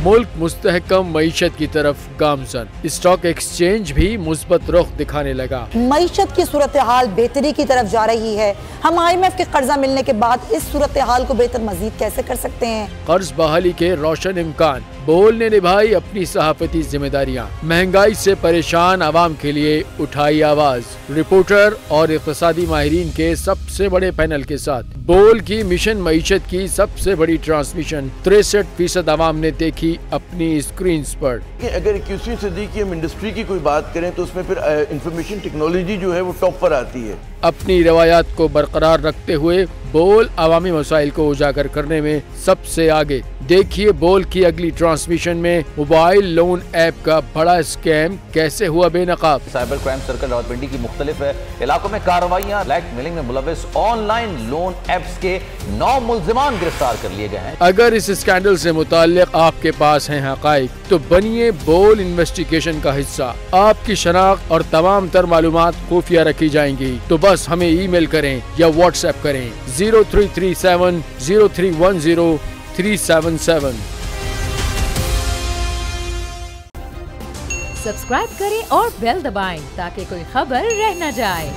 मुल्क मुस्तहकम मईशत की तरफ गामजन, स्टॉक एक्सचेंज भी मुस्बत रुख दिखाने लगा। मईशत की सूरत हाल बेहतरी की तरफ जा रही है। हम IMF के कर्जा मिलने के बाद इस सूरत हाल को बेहतर मजीद कैसे कर सकते हैं? कर्ज बहाली के रोशन इम्कान, बोल ने निभाई अपनी सहाफती जिम्मेदारियां, महंगाई से परेशान आवाम के लिए उठाई आवाज। रिपोर्टर और इक़्तिसादी माहिरीन के सबसे बड़े पैनल के साथ बोल की मिशन मईशत की सबसे बड़ी ट्रांसमिशन 63% आवाम ने देखी अपनी स्क्रीन पर। अगर 21वीं सदी की हम इंडस्ट्री की कोई बात करें तो उसमें फिर इंफॉर्मेशन टेक्नोलॉजी जो है वो टॉप पर आती है। अपनी रवायात को बरकरार रखते हुए बोल अवामी मसाइल को उजागर करने में सबसे आगे। देखिए बोल की अगली ट्रांसमिशन में मोबाइल लोन ऐप का बड़ा स्कैम कैसे हुआ बेनकाब। साइबर क्राइम सर्कल रावलपिंडी की मुख्तलिफ इलाकों में कार्रवाइयां, ब्लैकमेलिंग में मुलविस ऑनलाइन लोन ऐप्स के 9 मुल्जिमान गिरफ्तार कर लिए गए हैं। अगर इस स्कैंडल से मुताल्लिक आपके पास हैं हक़ाइक़ तो बनिए बोल इन्वेस्टिगेशन का हिस्सा। आपकी शनाख्त और तमाम तर मालूमात खुफिया रखी जाएंगी, तो बस हमें ईमेल करें या व्हाट्सएप करें 0337 0310 377। सब्सक्राइब करें और बेल दबाएं ताकि कोई खबर रह न जाए।